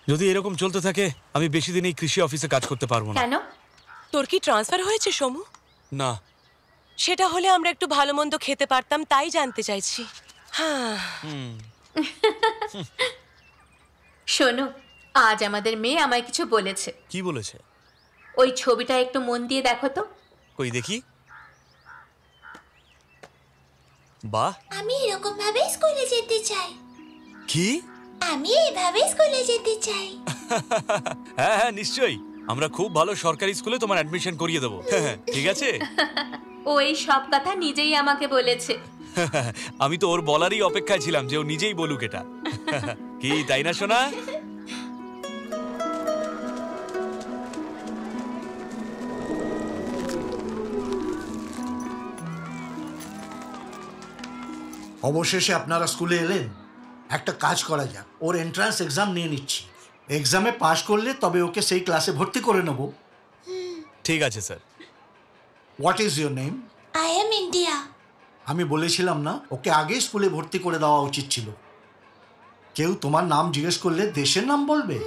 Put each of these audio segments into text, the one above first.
যদি এরকম চলতে থাকে আমি বেশি দিন এই কৃষি অফিসে কাজ করতে পারবো না। কেন? তোর কি ট্রান্সফার হয়েছে সমু? না। সেটা হলে আমরা একটু ভালো মন্দ খেতে পারতাম, তাই জানতে চাইছি। হ্যাঁ। শোনো, আজ আমাদের মেয়ে আমায় কিছু বলেছে। কি বলেছে? ওই ছবিটা একটু মন দিয়ে দেখো তো। কই দেখি। বাহ, আমি এরকম ভাবে স্কুলে যেতে চাই। কি? আমি এইভাবে স্কুলে যেতে চাই। হ্যাঁ হ্যাঁ নিশ্চয়ই, আমরা খুব ভালো সরকারি স্কুলে তোমার অ্যাডমিশন করিয়ে দেবো। ঠিক আছে। ও এই সব কথা নিজেই আমাকে বলেছে। আমি তো ওর বলারই অপেক্ষায় ছিলাম যে ও নিজেই বলুক এটা। কি তাই না সোনা? অবশেষে আপনারা স্কুলে এলেন। একটা কাজ করা যাক, ওর এন্ট্রান্স এক্সাম নিয়ে নিচ্ছি। এক্সামে পাশ করলে তবে ওকে সেই ক্লাসে ভর্তি করে নেব। ঠিক আছে sir. What is your name? I am India. আমি বলেছিলাম না ওকে আগেই স্কুলে ভর্তি করে দেওয়া উচিত ছিল। কেউ তোমার নাম জিজ্ঞেস করলে দেশের নাম বলবে।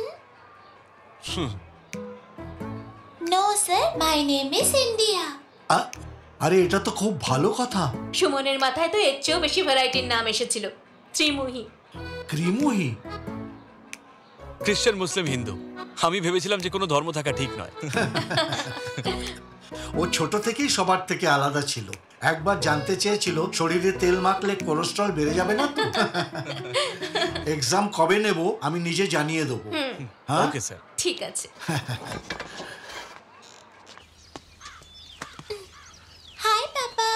No sir, my name is India. আরে এটা তো খুব ভালো কথা। সুমনের মাথায় তো এর চেয়েও বেশি ভ্যারাইটির নাম এসেছিল। ত্রিমুহী, ক্রিমুহি। খ্রিস্টান, মুসলিম, হিন্দু। আমি ভেবেছিলাম যে কোনো ধর্ম থাকা ঠিক নয়। ও ছোট থেকেই সবার থেকে আলাদা ছিল। একবার জানতে চেয়েছিল শরীরে তেল মাখলে কোলেস্ট্রল বেড়ে যাবে না তো। এক্সাম কবে নেব আমি নিজে জানিয়ে দেবো। হ্যাঁ ওকে স্যার। ঠিক আছে। হাই পাপা।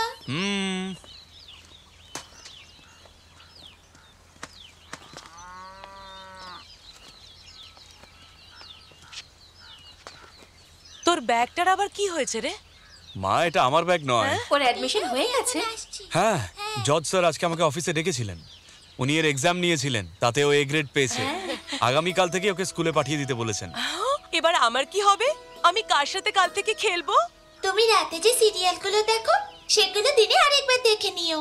তোর ব্যাগটার আবার কি হয়েছে রে? মা, এটা আমার ব্যাগ নয়। ওর অ্যাডমিশন হয়ে গেছে? হ্যাঁ, জজ স্যার আজকে আমাকে অফিসে ডেকেছিলেন। উনি এর এক্সাম নিয়েছিলেন, তাতে ও এ গ্রেড পেয়েছে। আগামীকাল থেকে ওকে স্কুলে পাঠিয়ে দিতে বলেছেন। এবার আমার কি হবে? আমি কার সাথে কাল থেকে খেলবো? তুমি রাতে যে সিরিয়ালগুলো দেখো সেগুলো দিনে আরেকবার দেখে নিও।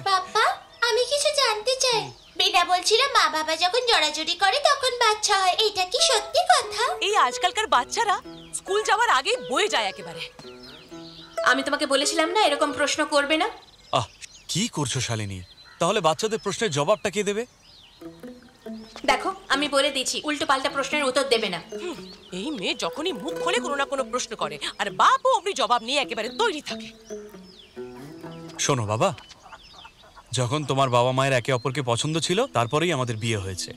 পাপা, আমি কিছু জানতে চাই। বিনা বলছিল মা বাবা যখন জড়াজড়ি করে তখন বাচ্চা হয়, এটা কি সত্যি কথা? এই আজকালকার বাচ্চারা স্কুল যাওয়ার আগেই বয়ে যায় একেবারে। আমি তোমাকে বলেছিলাম না এরকম প্রশ্ন করবে না। কি করছো শালিনী? তাহলে বাচ্চাদের প্রশ্নের জবাবটা কে দেবে? দেখো, আমি বলে দিচ্ছি, উল্টো পাল্টা প্রশ্নের উত্তর দেবে না। এই মেয়ে যখনই মুখ খোলে কোনো না কোনো প্রশ্ন করে, আর বাপও অমনি জবাব নিয়ে একেবারে তৈরি থাকে। শোনো বাবা, যখন তোমার বাবা মায়ের একে অপরকে পছন্দ ছিল তারপরেই আমাদের বিয়ে হয়েছে।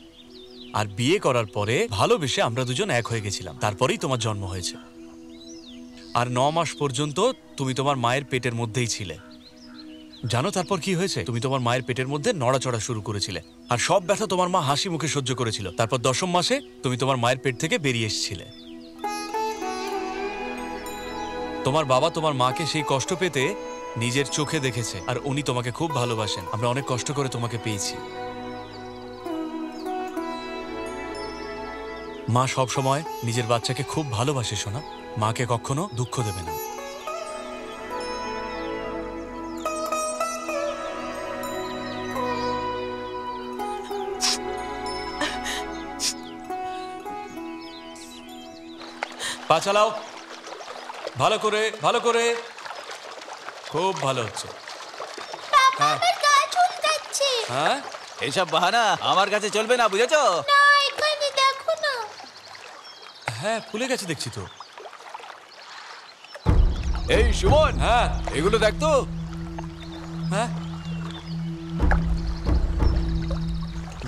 আর বিয়ে করার পরে ভালোবেসে আমরা দুজন এক হয়ে গেছিলাম, তারপরেই তোমার জন্ম হয়েছে। আর 9 মাস পর্যন্ত তুমি তোমার মায়ের পেটের মধ্যেই ছিলে। জানো তারপর কি হয়েছে? তুমি তোমার মায়ের পেটের মধ্যে নড়াচড়া শুরু করেছিলে, আর সব ব্যথা তোমার মা হাসি মুখে সহ্য করেছিল। তারপর 10ম মাসে তুমি তোমার মায়ের পেট থেকে বেরিয়ে এসেছিলে। তোমার বাবা তোমার মাকে সেই কষ্ট পেতে নিজের চোখে দেখেছে, আর উনি তোমাকে খুব ভালোবাসেন। আমরা অনেক কষ্ট করে তোমাকে পেয়েছি। মা সব সময় নিজের বাচ্চাকে খুব ভালোবাসে সোনা। মাকে কখনো দুঃখ দেবে না। পা চালাও, ভালো করে, ভালো করে। খুব ভালো হচ্ছে। আমার গা চুলকাচ্ছে। হ্যাঁ, এইসব বাহানা আমার কাছে চলবে না, বুঝেছো? না, এখানে দেখো না। হ্যাঁ ফুলে গেছে দেখছি তো। এই সুমন, হ্যাঁ এগুলো দেখ তো। হ্যাঁ,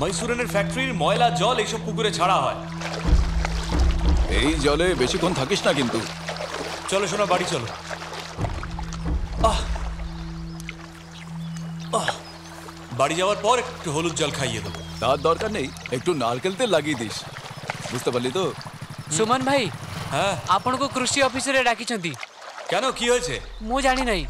মহীশূরের ফ্যাক্টরির ময়লা জল এইসব পুকুরে ছাড়া হয়। এই জলে বেশিক্ষণ থাকিস না কিন্তু। চলো শোনা, বাড়ি চলো। বাড়ি যাওয়ার পর একটু হলুদ জল খাইয়ে দেবো। তার দরকার নেই, একটু নারকেল তেল লাগিয়ে দিস, বুঝতে পারলি তো? সুমন ভাই, হ্যাঁ ଆପଣଙ୍କୁ କୃଷି ଅଫିସରେ ଡାକିଛନ୍ତି। কেন, কি হয়েছে? ମୁଁ ଜାଣି ନାହିଁ।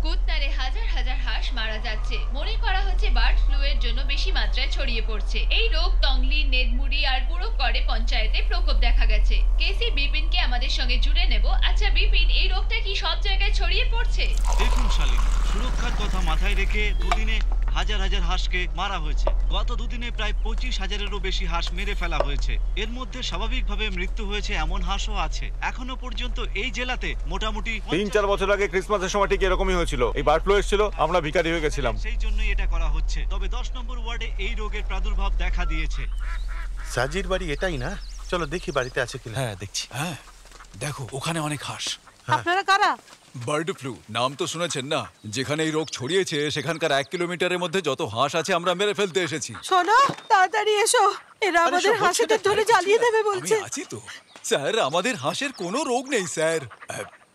কুত্তারে হাজার হাজার হাঁস মারা যাচ্ছে। মনে করা হচ্ছে বার্ড ফ্লু এর জন্য বেশি মাত্রায় ছড়িয়ে পড়ছে। এই রোগ তংলি, নেদমুড়ি আর পুরো করে পঞ্চায়েতে প্রকোপ দেখা গেছে। কেসি বিপিনকে আমাদের সঙ্গে জুড়ে নেব। আচ্ছা বিপিন, এই রোগটা কি সব জায়গায় ছড়িয়ে পড়ছে? দেখুন শালিনী, সুরক্ষার কথা কথা মাথায় রেখে দুদিনে হাজার হাজার হাঁসকে মারা হয়েছে। গত দুদিনে প্রায় 25,000-এরও বেশি হাঁস মেরে ফেলা হয়েছে। এর মধ্যে স্বাভাবিকভাবে মৃত্যু হয়েছে এমন হাঁসও আছে। এখনো পর্যন্ত এই জেলাতে মোটামুটি 3-4 বছর আগে ক্রিসমাসের সময় ঠিক এরকমই হয়েছিল। এই বার্ড ফ্লু এসেছিল, আমরা ভিখারি হয়ে গেছিলাম। সেই জন্যই এটা করা হচ্ছে। তবে 10 নম্বর ওয়ার্ডে এই রোগের প্রাদুর্ভাব দেখা দিয়েছে। সাজির বাড়ি এটাই না? চলো দেখি বাড়িতে আছে কিনা। হ্যাঁ দেখছি। হ্যাঁ দেখো ওখানে অনেক হাঁস। আপনারা কারা? বার্ড ফ্লু নাম তো শুনেছেন না? যেখানে এই রোগ ছড়িয়েছে সেখানকার 1 কিলোমিটারের মধ্যে যত হাঁস আছে আমরা মেরে ফেলতে এসেছি। শোনো, তাড়াতাড়ি এসো, এরা আমাদের হাঁসেদের ধরে জ্বালিয়ে দেবে আমি বলছে। আছি তো স্যার, আমাদের হাঁসের কোনো রোগ নেই স্যার।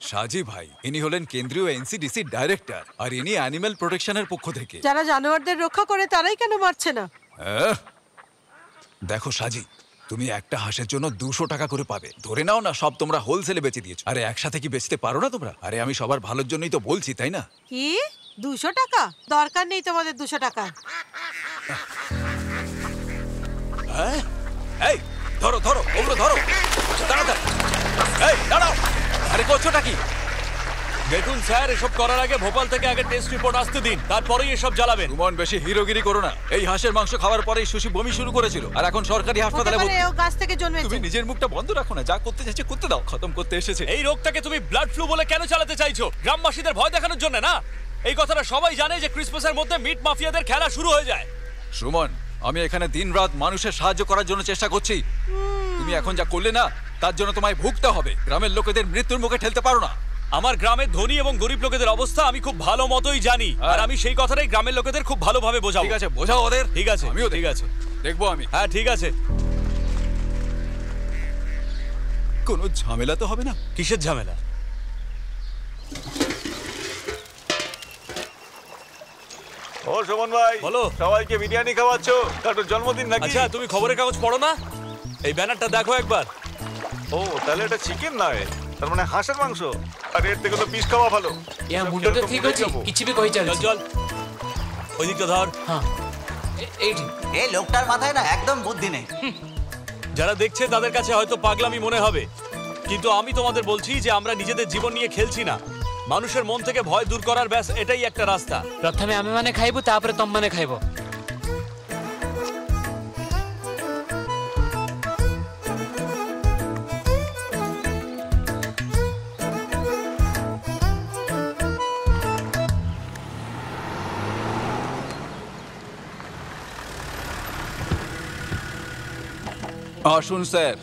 সাজি ভাই ইনি হলেন কেন্দ্রীয় এনসিডিসি ডাইরেক্টর, আর ইনি অ্যানিম্যাল প্রোটেকশনের পক্ষ থেকে। যারা জানোয়ারদের রক্ষা করে তারাই কেন মারছে না? দেখো সাজি, তুমি একটা হাঁসের জন্য 200 টাকা করে পাবে। ধরে নাও না সব তোমরা হোলসেলে বেচে দিয়েছো। আরে একসাথে কি বেচতে পারো না তোমরা? আরে আমি সবার ভালোর জন্যই তো বলছি, তাই না? কি 200 টাকা? দরকার নেই তোমাদের 200 টাকা। হ্যাঁ এই ধরো ধরো, ওগুলো ধরো তাড়াতাড়ি। এই দাঁড়াও, আরে করছোটা কি? দেখুন স্যার, এসব করার আগে ভোপাল থেকে আগে টেস্ট রিপোর্ট আসতে দিন, তারপরেই এসব জ্বালাবেন। সুমন বেশি হিরোগিরি করো না। এই হাঁসের মাংস খাওয়ার পরেই সুশি বমি শুরু করেছিল, আর এখন সরকারি হাসপাতালে ভর্তি। ও গাছ থেকে জন্মেছে। তুমি নিজের মুখটা বন্ধ রাখো না, যা করতে চাইছে করতে দাও। খতম করতে এসেছে। এই রোগটাকে তুমি ব্লাড ফ্লু বলে কেন চালাতে চাইছো? গ্রামবাসীদের ভয় দেখানোর জন্য না? এই কথাটা সবাই জানে যে ক্রিসমাসের মধ্যে মিট মাফিয়াদের খেলা শুরু হয়ে যায়। সুমন, আমি এখানে দিনরাত মানুষের সাহায্য করার জন্য চেষ্টা করছি। তুমি এখন যা করলে না, তার জন্য তোমায় ভুগতে হবে। গ্রামের লোকেদের মৃত্যুর মুখে ঠেলতে পারো না। আমার গ্রামের ধনী এবং গরিব লোকেদের অবস্থা আমি খুব ভালো মতোই জানি, আর আমি সেই কথাটাই গ্রামের লোকেদের খুব ভালোভাবে বোঝাবো। ঠিক আছে, বোঝাও ওদের। ঠিক আছে, আমিও ঠিক আছে, দেখবো আমি। হ্যাঁ ঠিক আছে। কোনো ঝামেলা তো হবে না? কিসের ঝামেলা? ও সুমন ভাই, বলো। সবাইকে বিরিয়ানি খাওয়াচ্ছো? কারোর জন্মদিন নাকি? আচ্ছা, তুমি খবরের কাগজ পড়ো না? এই ব্যানারটা দেখো একবার। ও তাহলে এটা চিকেন নয়, তার মানে হাঁসের মাংস। আর এর থেকে তো পিস খাওয়া ভালো। ইয়া মুন্ডা তো ঠিক আছে, কিছু भी কই চল চালছি। চল, ওই দিকটা ধর। হ্যাঁ এইটি। এই লোকটার মাথায় না একদম বুদ্ধি নেই। যারা দেখছে তাদের কাছে হয়তো পাগলামি মনে হবে, কিন্তু আমি তোমাদের বলছি যে আমরা নিজেদের জীবন নিয়ে খেলছি না। মানুষের মন থেকে ভয় দূর করার ব্যাস এটাই একটা রাস্তা। প্রথমে আমি মানে খাইবো, তারপরে তোম মানে খাইবো। আসুন স্যার।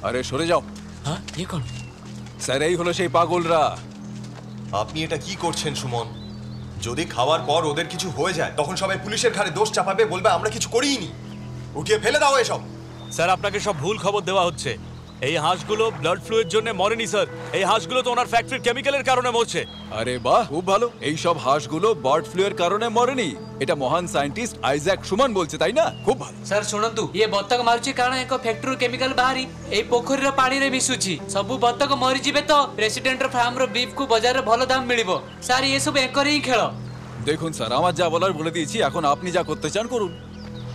আরে সরে যাও। হ্যাঁ কি কোন? স্যার এই হলো সেই পাগলরা। আপনি এটা কি করছেন সুমন? যদি খাওয়ার পর ওদের কিছু হয়ে যায় তখন সবাই পুলিশের ঘাড়ে দোষ চাপাবে, বলবে আমরা কিছু করিনি। উঠিয়ে ফেলে দাও এসব। স্যার, আপনাকে সব ভুল খবর দেওয়া হচ্ছে। এই হাঁসগুলো ব্লাড ফ্লু এর জন্য মরেনি স্যার। এই হাঁসগুলো তো ওনার ফ্যাক্টরির কেমিক্যালের কারণে মরছে। আরে বাহ, খুব ভালো। এই সব হাঁসগুলো বার্ড ফ্লু এর কারণে মরেনি, এটা মহান সায়েন্টিস্ট আইজ্যাক সুমন বলছে, তাই না? খুব ভালো। স্যার শুনন্তু, ইয়ে বত্তক মারুছি কারণ এক ফ্যাক্টরি কেমিকাল বাহারি এই পোখরীর পানিরে মিশুছি। সবু বত্তক মরি ଯିବେ তো রেসিডেন্টর ফার্মর বিফ কু বাজারে ভালো দাম মিলিব। স্যার এই সব একরে হি খেল। দেখুন স্যার, আমার যা বলার বলে দিয়েছি, এখন আপনি যা করতে চান করুন।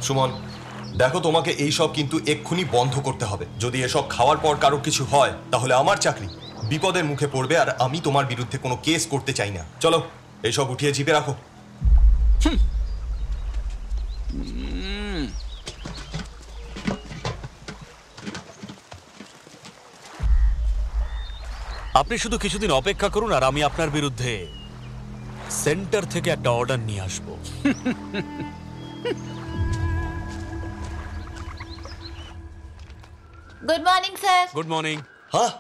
সুমন দেখো, তোমাকে এই সব কিন্তু এক্ষুনি বন্ধ করতে হবে। যদি এসব খাওয়ার পর কারো কিছু হয় তাহলে আমার চাকরি বিপদের মুখে পড়বে, আর আমি তোমার বিরুদ্ধে কোনো কেস করতে চাই না। চলো এইসব উঠিয়ে জিপে রাখো। আপনি শুধু কিছুদিন অপেক্ষা করুন, আর আমি আপনার বিরুদ্ধে সেন্টার থেকে একটা অর্ডার নিয়ে আসব। Good morning sir. Good morning. হ্যাঁ,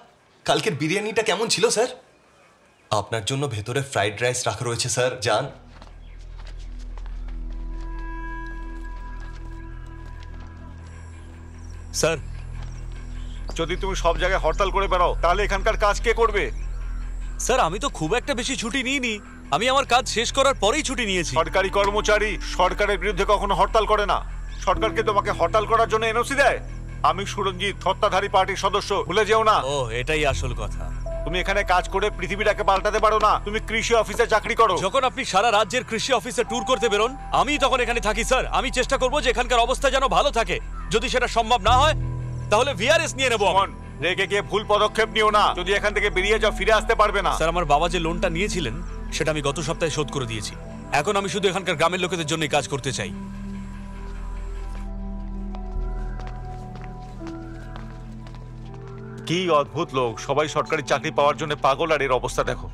কালকের বিরিয়ানিটা কেমন ছিল স্যার? আপনার জন্য ভেতরে ফ্রাইড রাইস রাখা রয়েছে স্যার, যান। স্যার, যদি তুমি সব জায়গায় হরতাল করে বেড়াও তাহলে এখানকার কাজ কে করবে? স্যার, আমি তো খুব একটা বেশি ছুটি নিইনি। আমি আমার কাজ শেষ করার পরেই ছুটি নিয়েছি। সরকারি কর্মচারী সরকারের বিরুদ্ধে কখনো হরতাল করে না। সরকারকে তোমাকে হরতাল করার জন্য এনওসি দেয়। আমি সুরঞ্জিত, হত্যাধারী পার্টির সদস্য, ভুলে যেও না। ও, এটাই আসল কথা। তুমি এখানে কাজ করে পৃথিবীটাকে পাল্টাতে পারো না। তুমি কৃষি অফিসে চাকরি করো। যখন আপনি সারা রাজ্যের কৃষি অফিসে ট্যুর করতে বেরোন, আমি তখন এখানে থাকি স্যার। আমি চেষ্টা করবো যে এখানকার অবস্থা যেন ভালো থাকে। যদি সেটা সম্ভব না হয় তাহলে ভিআরএস নিয়ে নেবো। রেগে গিয়ে ভুল পদক্ষেপ নিও না। যদি এখান থেকে বেরিয়ে যাও ফিরে আসতে পারবে না। স্যার, আমার বাবা যে লোনটা নিয়েছিলেন সেটা আমি গত সপ্তাহে শোধ করে দিয়েছি। এখন আমি শুধু এখানকার গ্রামের লোকেদের জন্যই কাজ করতে চাই। কি অদ্ভুত লোক, সবাই সরকারি চাকরি পাওয়ার জন্য পাগল, আর এর অবস্থা দেখো।